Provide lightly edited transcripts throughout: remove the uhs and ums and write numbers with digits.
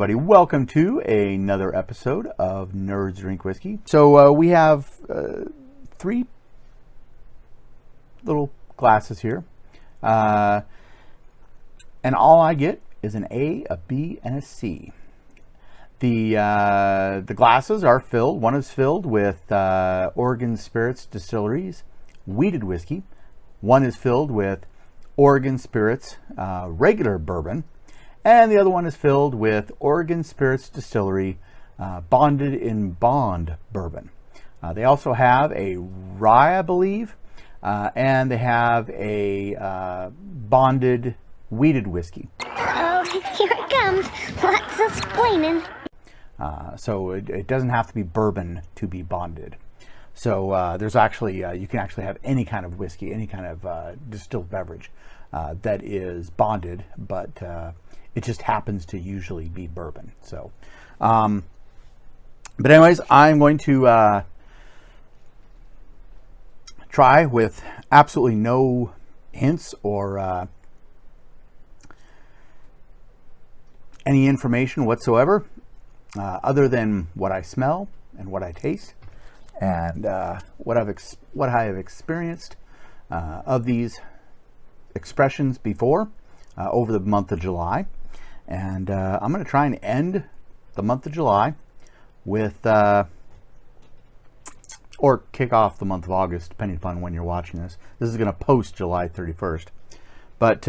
everybody. Welcome to another episode of Nerds Drink Whiskey. So we have 3 little glasses here. And all I get is an A, a B, and a C. The glasses are filled. One is filled with Oregon Spirits Distillery's wheated whiskey. One is filled with Oregon Spirits regular bourbon. And the other one is filled with Oregon Spirits Distillery bonded in bond bourbon. They also have a rye, I believe, and they have a bonded wheated whiskey. Oh, here it comes. Lots of explaining. So it doesn't have to be bourbon to be bonded. So there's actually, you can actually have any kind of whiskey, any kind of distilled beverage that is bonded, but it just happens to usually be bourbon. So, but anyways, I'm going to try with absolutely no hints or any information whatsoever, other than what I smell and what I taste, and what I have experienced of these expressions before over the month of July. And I'm going to try and end the month of July with, or kick off the month of August, depending upon when you're watching this. This is going to post July 31st. But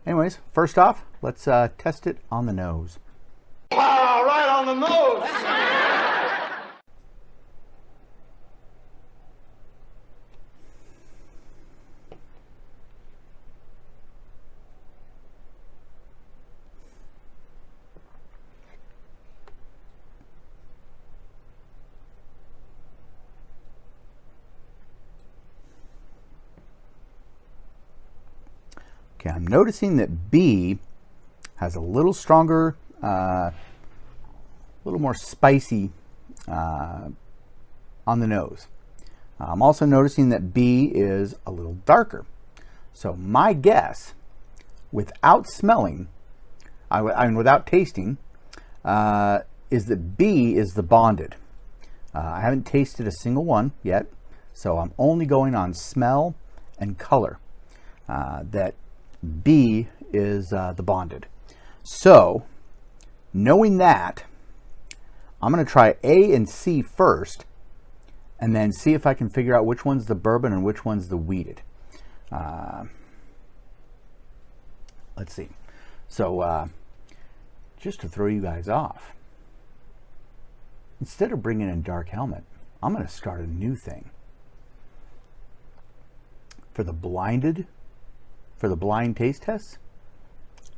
anyways, first off, let's test it on the nose. Wow, right on the nose! Okay, I'm noticing that B has a little stronger, a little more spicy on the nose. I'm also noticing that B is a little darker. So my guess, without smelling, I mean without tasting, is that B is the bonded. I haven't tasted a single one yet, so I'm only going on smell and color. That B is the bonded. So, knowing that, I'm going to try A and C first, and then see if I can figure out which one's the bourbon and which one's the wheated. Let's see. So, just to throw you guys off, instead of bringing in Dark Helmet, I'm going to start a new thing. For the blind taste tests,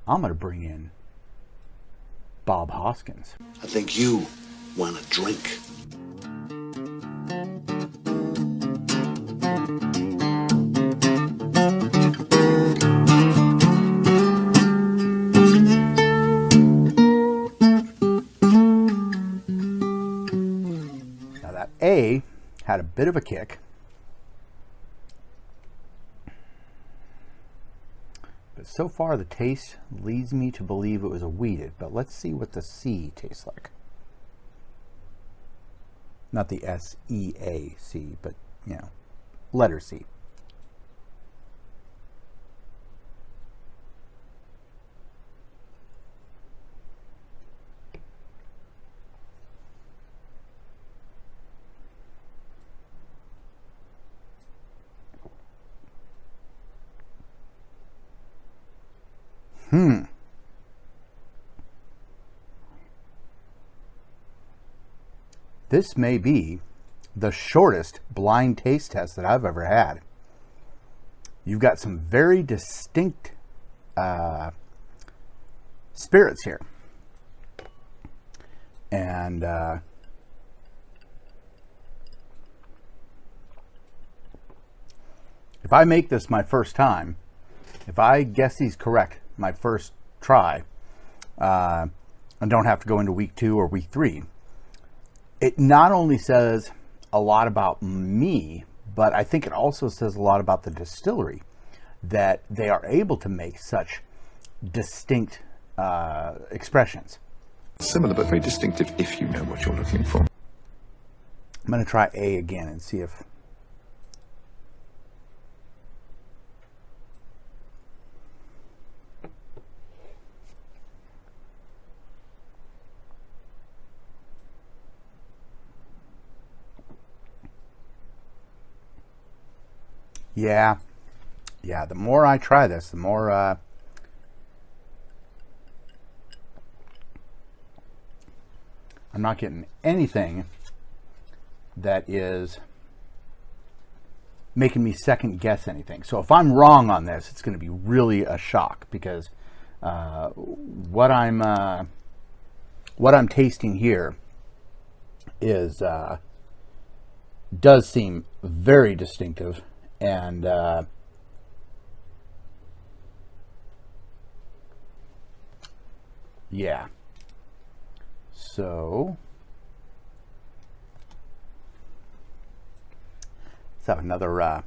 I'm going to bring in Bob Hoskins. I think you want a drink. Now that A had a bit of a kick. So far, the taste leads me to believe it was a wheated, but let's see what the C tastes like. Not the S-E-A-C, but, you know, letter C. This may be the shortest blind taste test that I've ever had. You've got some very distinct spirits here. And if I make this my first time, if I guess these correct my first try, and don't have to go into week 2 or week 3, it not only says a lot about me, but I think it also says a lot about the distillery, that they are able to make such distinct expressions. Similar but very distinctive if you know what you're looking for. I'm going to try A again and see if... Yeah, the more I try this, the more I'm not getting anything that is making me second guess anything. So if I'm wrong on this, it's going to be really a shock, because what I'm tasting here is does seem very distinctive. And yeah, so let's have another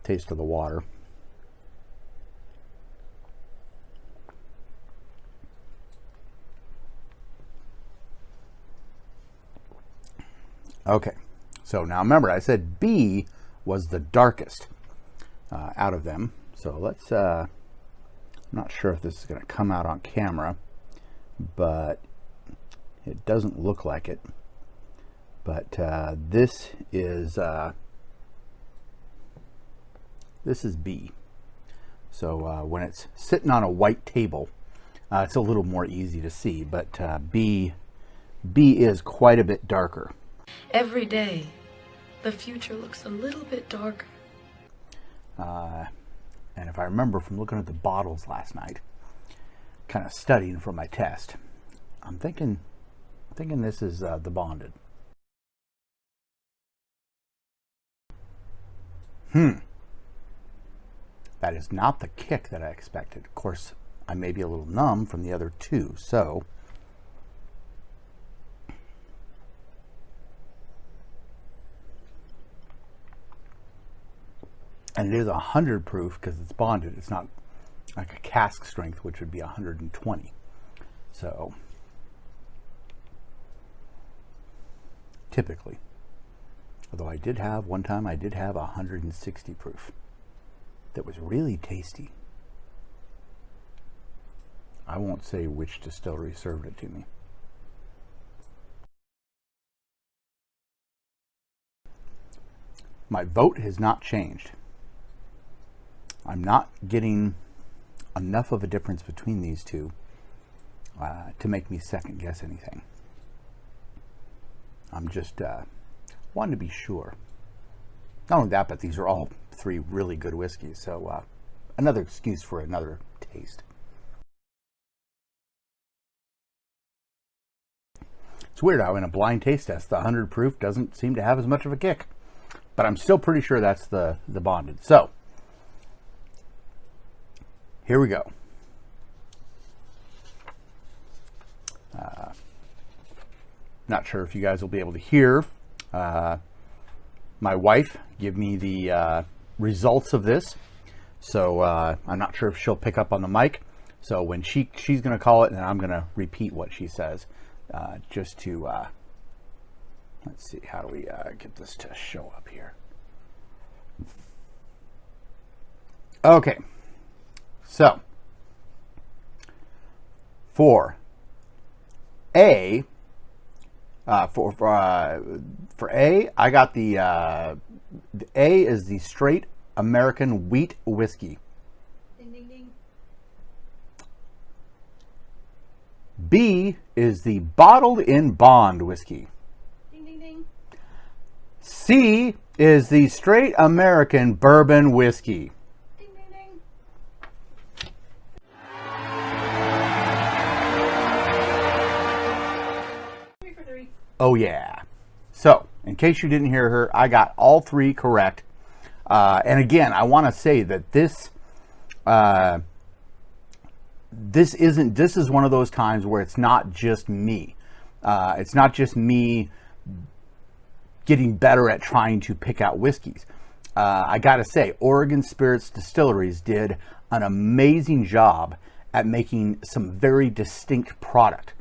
taste of the water. Okay, so now remember, I said B was the darkest out of them. So let's, I'm not sure if this is going to come out on camera, but it doesn't look like it. But this is B. So when it's sitting on a white table, it's a little more easy to see, but B is quite a bit darker. Every day, the future looks a little bit darker. And if I remember from looking at the bottles last night, kind of studying for my test, I'm thinking this is the bonded. That is not the kick that I expected. Of course, I may be a little numb from the other two, so and it is 100 proof because it's bonded. It's not like a cask strength, which would be 120. So typically, although I did have one time, I did have 160 proof that was really tasty. I won't say which distillery served it to me. My vote has not changed. I'm not getting enough of a difference between these two to make me second guess anything. I'm just wanting to be sure. Not only that, but these are all three really good whiskeys, so another excuse for another taste. It's weird how in a blind taste test, the 100 proof doesn't seem to have as much of a kick, but I'm still pretty sure that's the bonded. So here we go. Not sure if you guys will be able to hear my wife give me the results of this. So I'm not sure if she'll pick up on the mic. So when she's going to call it, and I'm going to repeat what she says, just to, let's see, how do we get this to show up here? Okay. So, for A, for A, I got the A is the straight American wheat whiskey. Ding, ding, ding. B is the bottled in bond whiskey. Ding, ding, ding. C is the straight American bourbon whiskey. Ding, ding, ding. Three for three. Oh yeah. So, in case you didn't hear her, I got all three correct. And again, I want to say that this is one of those times where it's not just me. It's not just me getting better at trying to pick out whiskeys. I gotta say, Oregon Spirits Distilleries did an amazing job at making some very distinct product.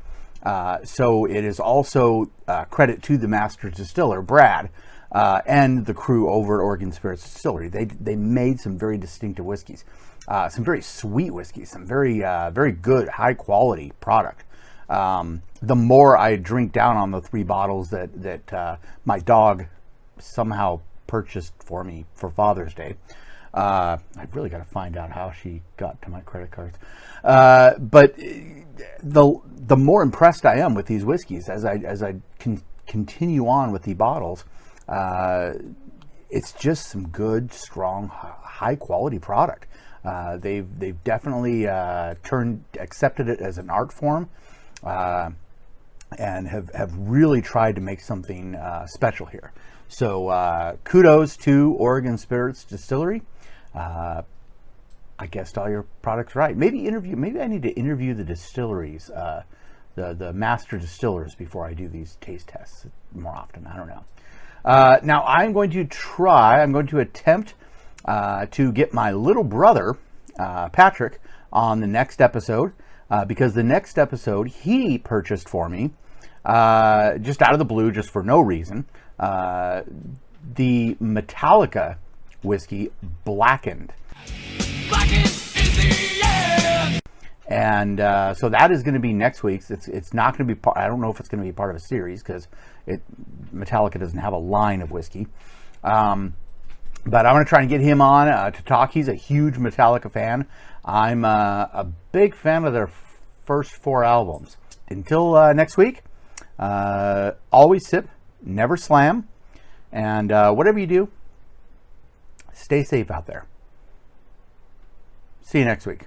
So it is also credit to the master distiller, Brad, and the crew over at Oregon Spirits Distillery. They made some very distinctive whiskeys, some very sweet whiskeys, some very good, high quality product. The more I drink down on the 3 bottles that my dog somehow purchased for me for Father's Day. I've really got to find out how she got to my credit cards. But the more impressed I am with these whiskeys as I continue on with the bottles, it's just some good, strong, high quality product. They've definitely accepted it as an art form, and have really tried to make something special here. So kudos to Oregon Spirits Distillery. I guessed all your products right. Maybe I need to interview the distilleries, the master distillers, before I do these taste tests more often. I don't know. Now I'm going to attempt to get my little brother, Patrick, on the next episode, because the next episode he purchased for me, just out of the blue, just for no reason, the Metallica whiskey, Blackened. And so that is going to be next week's. It's not going to be part. I don't know if it's going to be part of a series because Metallica doesn't have a line of whiskey. But I'm going to try and get him on to talk. He's a huge Metallica fan. I'm a big fan of their first 4 albums. Until next week, always sip, never slam, and whatever you do, stay safe out there. See you next week.